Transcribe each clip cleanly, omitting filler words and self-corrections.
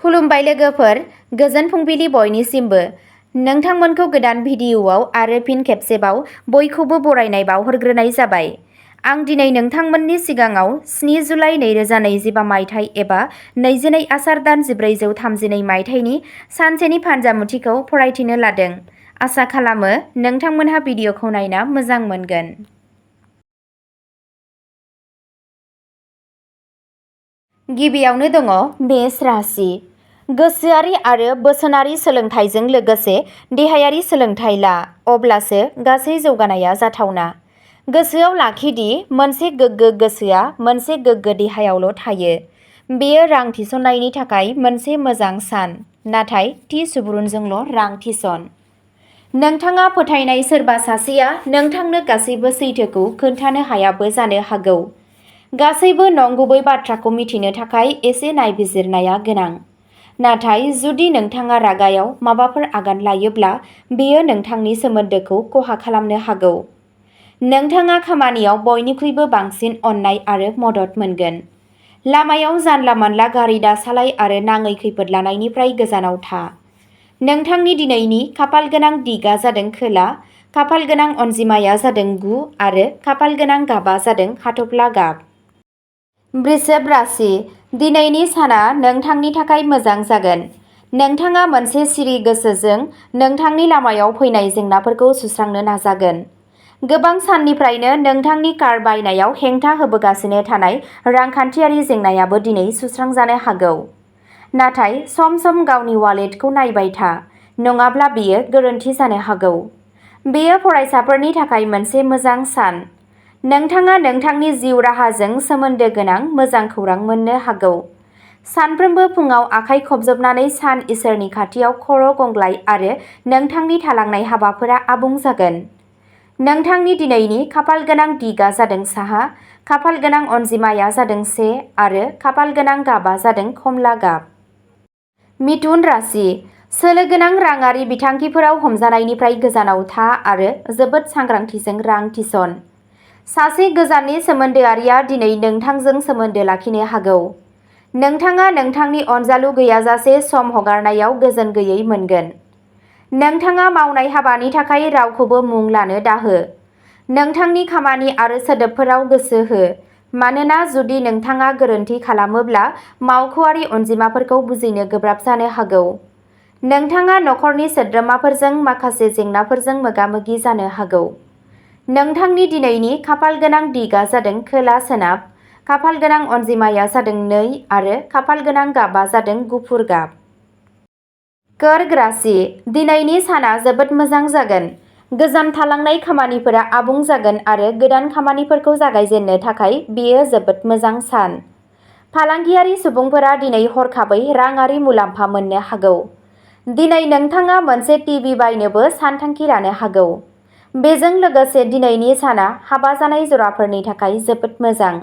खुलुमबाय लोगोफोर, गोजोन फुंबिलि बयनिसिमबो। नोंथांमोनखौ गोदान भिडिअ'आव आरो फिन खेबसेबाव बयखौबो बरायनाय बावहरग्रोनाय जाबाय। आं दिनै नोंथांमोननि सिगाङाव 7 जुलाइ 2025 मायथाइ एबा 22 आसार दान 1432 मायथाइनि सानसेनि फान्जामुथिखौ फरायथिनो लादों। आसा खालामो नोंथांमोनहा भिडिअ'खौ नायना मोजां मोनगोन। गिबियावनो दङ मेष राशि। गोसोआरि आरो बोसोनारि सोलोंथाइजों लोगोसे देहायारि सोलोंथाइ ला, अब्लासो गासै जौगानाया जाथावना। गोसोआव लाखि दि मोनसे गोग्गो गोसोआ मोनसे गोग्गो देहायावल' थायो। बेयो रां थिसननायनि थाखाय मोनसे मोजां सान, नाथाय थि सुबुरुनजोंल' रां थिसन। नोंथाङा फोथायनाय सोरबा सासेया नोंथांनो गासैबो सैथोखौ खोन्थानो हायाबो जानो हागौ। गासैबो नंगुबै बाथ्राखौ मिथिनो थाखाय एसे नायबिजिरनाया गोनां। नाथाय जुदि नोंथाङा रागायाव माबाफोर आगान लायोब्ला, बेयो नोंथांनि सोमोन्दोखौ खहा खालामनो हागौ। नोंथाङा खामानियाव बयनिख्रुइबो बांसिन अननाय आरो मदद मोनगोन। लामायाव जानला-मानला गारि दासालाय आरो नाङै खैफोद लानायनिफ्राय गोजानाव था। नोंथांनि दिनैनि खाफालगोनां दिगआ जादों खोला, खाफालगोनां अनजिमाया जादों 9 आरो खाफालगोनां गाबआ जादों हाथफ्ला गाब। वृषभ राशि। दिनैनि साना नोंथांनि थाखाय मोजां जागोन। नोंथाङा मोनसे सिरि गोसोजों नोंथांनि लामायाव फैनाय जेंनाफोरखौ सुस्रांनो नाजागोन। गोबां साननिफ्रायनो नोंथांनि कार बायनायाव हेंथा होबोगासिनो थानाय रांखान्थियारि जेंनायाबो दिनै सुस्रांजानो हागौ। नाथाय सम-सम गावनि वालेटखौ नायबाय था, नङाब्ला बेयो गोरोन्थि जानो हागौ। बेयो फरायसाफोरनि थाखाय मोनसे मोजां सान। नोंथाङा नोंथांनि जिउ राहाजों सोमोन्दो गोनां मोजां खौरां मोननो हागौ। सानफ्रोमबो फुंआव आखाइ खबजबनानै सान इसोरनि खाथियाव खर' गंग्लाय आरो नोंथांनि थालांनाय हाबाफोरा आबुं जागोन। नोंथांनि दिनैनि खाफालगोनां दिगआ जादों साहा, खाफालगोनां अनजिमाया जादों 1 आरो खाफालगोनां गाबआ जादों खमला गाब। मिथुन राशि। सोलो गोनां राङारि बिथांखिफोराव हमजानायनिफ्राय गोजानाव था आरो जोबोद सांग्रांथिजों रां थिसन। सासे गोजाननि सोमोन्दोआरिया दिनै नोंथांजों सोमोन्दो लाखिनो हागौ। नोंथाङा नोंथांनि अनजालु गैयाजासे सम हगारनायाव गोजोन गैयै मोनगोन। नोंथाङा मावनाय हाबानि थाखाय रावखौबो मुं लानो दाहो। नोंथांनि खामानि आरो सोदोबफोराव गोसो हो, मानोना जुदि नोंथाङा गोरोन्थि खालामोब्ला मावख'आरि अनजिमाफोरखौ बुजिनो गोब्राब जानो हागौ। नोंथाङा नखरनि सोद्रोमाफोरजों माखासे जेंनाफोरजों मोगा-मोगि जानो हागौ। नोंथांनि दिनैनि खाफालगोनां दिगआ जादों खोला-सोनाब, खाफालगोनां अनजिमाया जादों 2 आरो खाफालगोनां गाबआ जादों गुफुर गाब। कर्क राशि। दिनैनि साना जोबोद मोजां जागोन। गोजाम थालांनाय खामानिफोरा आबुं जागोन आरो गोदान खामानिफोरखौ जागायजेननो थाखाय बेयो जोबोद मोजां सान। फालांगियारि सुबुंफोरा दिनै हरखाबै राङारि मुलाम्फा मोननो हागौ। दिनै नोंथाङा मोनसे टिभि बायनोबो सानथांखि लानो हागौ। बेजों लोगोसे दिनैनि साना हाबा जानाय जराफोरनि थाखाय जोबोद मोजां।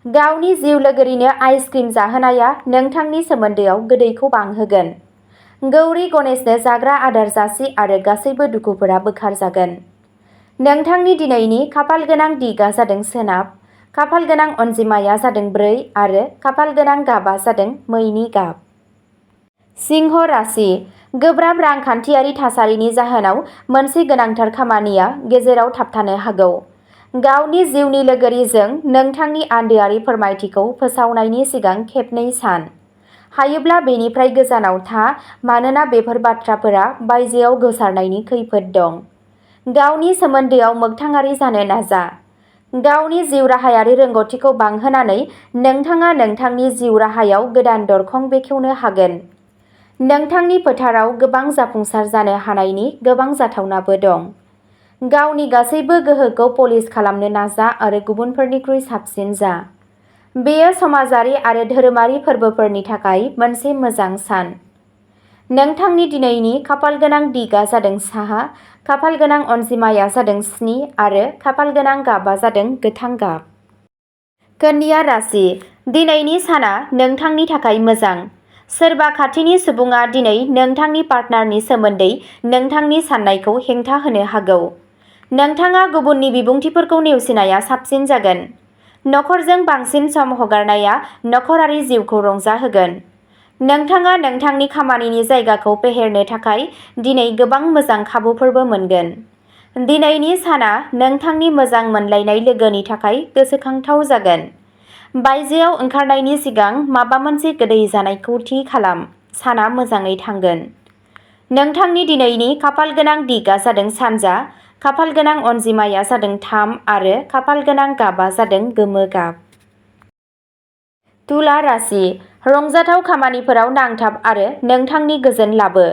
गावनि जिउ लोगोरिनो आइसक्रिम जाहोनाया नोंथांनि सोमोन्दोआव गोदैखौ बांहोगोन। गौरी गणेशनो जाग्रा आदार जासि आरो गासैबो दुखुफोरा बोखारजागोन। नोंथांनि दिनैनि खाफालगोनां दिगआ जादों सोनाब, खाफालगोनां अनजिमाया जादों 4 आरो खाफालगोनां गाबआ जादों मैनि गाब। सिंह राशि। गोब्राब रांखान्थियारि थासारिनि जाहोनाव मोनसे गोनांथार खामानिया गेजेराव थाबथानो हागौ। गावनि जिउनि लोगोरिजों नोंथांनि आन्दोआरि फोरमायथिखौ फोसावनायनि सिगां खेबनै सान। हायोब्ला बेनिफ्राय गोजानाव था, मानोना बेफोर बाथ्राफोरा बायजोआव गोसारनायनि खैफोद दं। गावनि सोमोन्दोआव मोगथाङारि जानो नाजा। गावनि जिउ राहायारि रोंग'थिखौ बांहोनानै नोंथाङा नोंथांनि जिउ राहायाव गोदान दरखं बेखेवनो हागोन। नोंथांनि फोथाराव गोबां जाफुंसार जानो हानायनि गोबां जाथावनाबो दं। गावनि गासैबो गोहोखौ पलिश खालामनो नाजा आरो गुबुनफोरनिख्रुइ साबसिन जा। बेयो समाजारि आरो धोरोमारि फोरबोफोरनि थाखाय मोनसे मोजां सान। नोंथांनि दिनैनि खाफालगोनां दिगआ जादों साहा, खाफालगोनां अनजिमाया जादों 7 आरो खाफालगोनां गाबआ जादों गोथां गाब। कन्या राशि। दिनैनि साना नोंथांनि थाखाय मोजां। सोरबा खाथिनि सुबुङा दिनै नोंथांनि पार्टनारनि सोमोन्दै नोंथांनि साननायखौ हेंथा होनो हागौ। नोंथाङा गुबुननि बिबुंथिफोरखौ नेवसिनाया साबसिन जागोन। नखरजों बांसिन सम हगारनाया नखरारि जिउखौ रंजाहोगोन। नोंथाङा नोंथांनि खामानिनि जायगाखौ फेहेरनो थाखाय दिनै गोबां मोजां खाबुफोरबो मोनगोन। दिनैनि साना नोंथांनि मोजां मोनलायनाय लोगोनि थाखाय गोसोखांथाव जागोन। बायजोआव ओंखारनायनि सिगां माबा मोनसे गोदै जानायखौ थि खालाम। साना मोजाङै थांगोन। नोंथांनि दिनैनि खाफालगोनां दिगआ जादों सानजा, खाफालगोनां अनजिमाया जादों 3 आरो खाफालगोनां गाबआ जादों गोमो गाब। तुला राशि, रंजाथाव खामानिफोराव नांथाब आरो नोंथांनि गोजोन लाबो।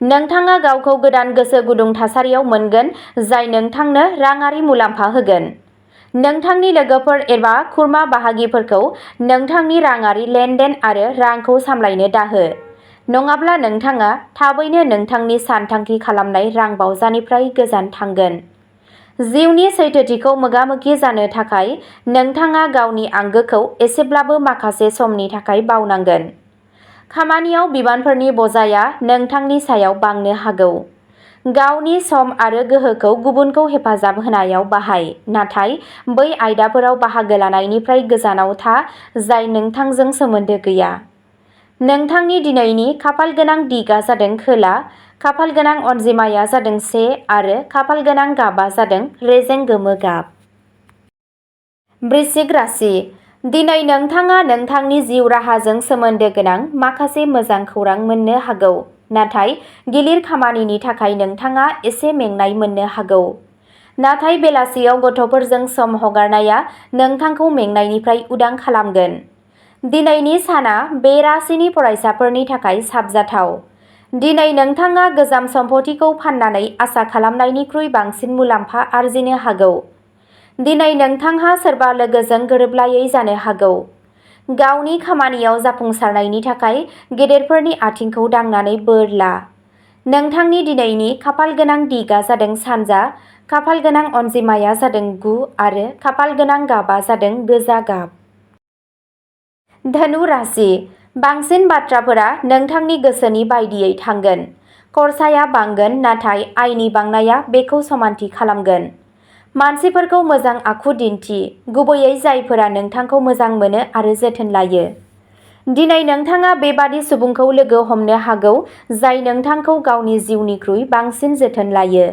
नोंथाङा गावखौ गोदान गोसो गुदुं थासारियाव मोनगोन जाय नोंथांनो राङारि मुलाम्फा होगोन। नोंथांनि लोगोफोर एबा खुरमा बाहागिफोरखौ नोंथांनि राङारि लेनदेन आरो रांखौ सामलायनो दाहो। नङाब्ला नोंथाङा थाबैनो नोंथांनि सानथांखि खालामनाय रां बावजानिफ्राय गोजान थांगोन। जिउनि सैथोथिखौ मोगा-मोगि जानो थाखाय नोंथाङा गावनि आंगोखौ एसेब्लाबो माखासे समनि थाखाय बावनांगोन। खामानियाव बिबानफोरनि बजाया नोंथांनि सायाव बांनो हागौ। गावनि सम आरो गोहोखौ गुबुनखौ हेफाजाब होनायाव बाहाय, नाथाय बै आयदाफोराव बाहागो लानायनिफ्राय गोजानाव था जाय नोंथांजों सोमोन्दो गैया। नोंथांनि दिनैनि खाफालगोनां दिगआ जादों खोला, खाफालगोनां अनजिमाया जादों 1 आरो खाफालगोनां गाबआ जादों रेजें गोमो गाब। वृश्चिक राशि, दिनै नोंथाङा नोंथांनि जिउ राहाजों सोमोन्दो गोनां माखासे मोजां खौरां मोननो हागौ, नाथाय गिलिर खामानिनि थाखाय नोंथाङा एसे मेंनाय मोननो हागौ। नाथाय बेलासियाव गथ'फोरजों सम हगारनाया नोंथांखौ मेंनायनिफ्राय उदां खालामगोन। दिनैनि साना बे राशिनि फरायसाफोरनि थाखाय साबजाथाव। दिनै नोंथाङा गोजाम सम्पथिखौ फाननानै आसा खालामनायनिख्रुइ बांसिन मुलाम्फा आर्जिनो हागौ। दिनै नोंथांहा सोरबा लोगोजों गोरोबलायै जानो हागौ। गावनि खामानियाव जाफुंसारनायनि थाखाय गेदेरफोरनि आथिंखौ दांनानै बोर ला। नोंथांनि दिनैनि खाफालगोनां दिगआ जादों सानजा, खाफालगोनां अनजिमाया जादों 9 आरो खाफालगोनां गाबआ जादों गोजा गाब। धनु राशि, बांसिन बाथ्राफोरा नोंथांनि गोसोनि बायदियै थांगोन। खरसाया बांगोन नाथाय आयनि बांनाया बेखौ समानथि खालामगोन। मानसिफोरखौ मोजां आखु दिन्थि, गुबैयै जायफोरा नोंथांखौ मोजां मोनो आरो जोथोन लायो। दिनै नोंथाङा बेबादि सुबुंखौ लोगो हमनो हागौ जाय नोंथांखौ गावनि जिउनिख्रुइ बांसिन जोथोन लायो।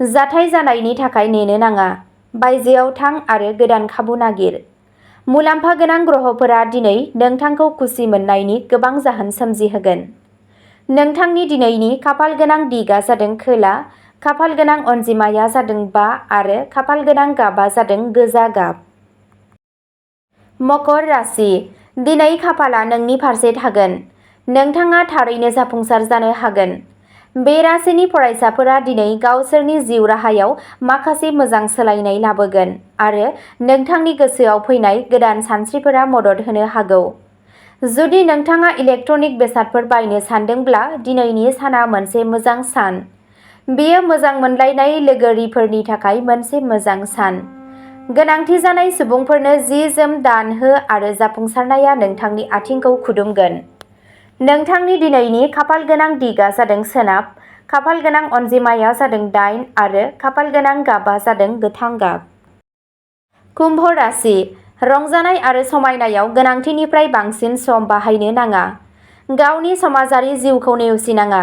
जाथाय जानायनि थाखाय नेनो नाङा। बायजोआव थां आरो गोदान खाबु नागिर। मुलाम्फा गोनां ग्रहफोरा दिनै नोंथांखौ खुसि मोननायनि गोबां जाहोन सोमजिहोगोन। नोंथांनि दिनैनि खाफालगोनां दिगआ जादों खोला, खाफालगोनां अनजिमाया जादों 5 आरो खाफालगोनां गाबआ जादों गोजा गाब। मकर राशि, दिनै खाफालआ नोंनि फारसे थागोन। नोंथाङा थारैनो जाफुंसार जानो हागोन। बे राशिनि फरायसाफोरा दिनै गावसोरनि जिउ राहायाव माखासे मोजां सोलायनाय लाबोगोन आरो नोंथांनि गोसोआव फैनाय गोदान सानस्रिफोरा मदद होनो हागौ। जुदि नोंथाङा इलेक्ट्रनिक बेसादफोर बायनो सानदोंब्ला दिनैनि साना मोनसे मोजां सान। बेयो मोजां मोनलायनाय लोगोरिफोरनि थाखाय मोनसे मोजां सान। गोनांथि जानाय सुबुंफोरनो जि-जोम दान हो आरो जाफुंसारनाया नोंथांनि आथिंखौ खुदुमगोन। नोंथांनि दिनैनि खाफालगोनां दिगआ जादों सोनाब, खाफालगोनां अनजिमाया जादों 8 आरो खाफालगोनां गाबआ जादों गोथां गाब। कुम्भ राशि, रंजानाय आरो समायनायाव गोनांथिनिफ्राय बांसिन सम बाहायनो नाङा। गावनि समाजारि जिउखौ नेवसिनाङा।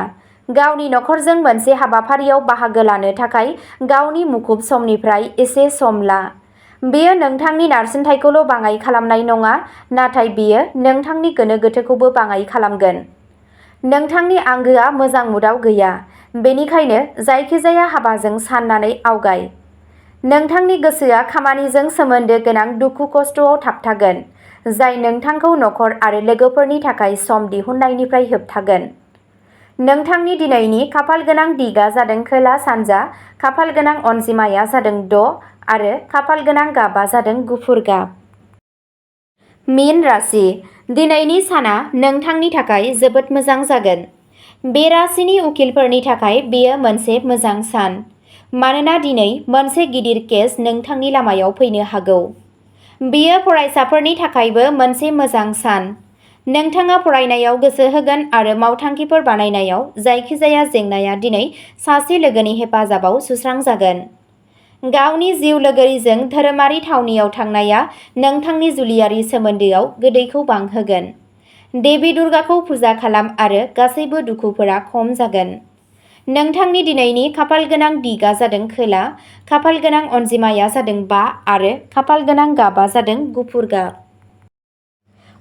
गावनि नखरजों मोनसे हाबाफारियाव बाहागो लानो थाखाय गावनि मुखुब समनिफ्राय एसे सम ला। बेयो नोंथांनि नारसिनथायखौल' बाङाइ खालामनाय नङा, नाथाय बेयो नोंथांनि गोनो-गोथोखौबो बाङाइ खालामगोन। नोंथांनि आंगोआ मोजां मुडआव गैया, बेनिखायनो जायखिजाया हाबाजों साननानै आवगाय। नोंथांनि गोसोआ खामानिजों सोमोन्दो गोनां दुखु-खस्थ'आव थाबथागोन, जाय नोंथांखौ नखर आरो लोगोफोरनि थाखाय सम दिहुननायनिफ्राय होबथागोन। नोंथांनि दिनैनि खाफालगोनां दिगआ जादों खोला-सानजा, खाफालगोनां अनजिमाया जादों 6 आरो खाफालगोनां गाबआ जादों गुफुर गाब। मीन राशि, दिनैनि साना नोंथांनि थाखाय जोबोद मोजां जागोन। बे राशिनि उखिलफोरनि थाखाय बेयो मोनसे मोजां सान, मानोना दिनै मोनसे गिदिर केस नोंथांनि लामायाव फैनो हागौ। बेयो फरायसाफोरनि थाखायबो मोनसे मोजां सान। नोंथाङा फरायनायाव गोसो होगोन आरो मावथांखिफोर बानायनायाव जायखिजाया जेंनाया दिनै सासे लोगोनि हेफाजाबाव सुस्रांजागोन। गावनि जिउ लोगोरिजों धोरोमारि थावनियाव थांनाया नोंथांनि जुलियारि सोमोन्दोआव गोदैखौ बांहोगोन। देबि दुर्गाखौ फुजा खालाम आरो गासैबो दुखुफोरा खम जागोन। नोंथांनि दिनैनि खाफाल गोनां दिगा जादों खोला, खाफाल गोनां अनजिमाया जादों 5 आरो खाफाल गोनां गाबा जादों गुफुर गाब।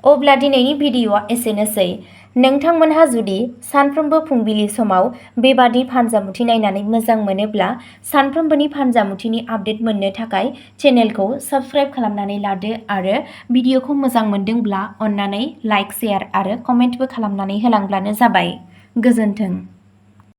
अब्ला दिनैनि भिडिअ'आ एसेनोसै। नोंथांमोनहा जुदि सानफ्रोमबो फुंबिलि समाव बेबादि फानजामुथि नायनानै मोजां मोनोब्ला सानफ्रोमबोनि फानजामुथिनि आपडेट मोननो थाखाय चेनेलखौ साबस्क्राइब खालामनानै लादो आरो भिडिअ'खौ मोजां मोनदोंब्ला अन्नानै लाइक, शेयार आरो कमेन्टबो खालामनानै होलांब्लानो जाबाय। गोजोन्थों।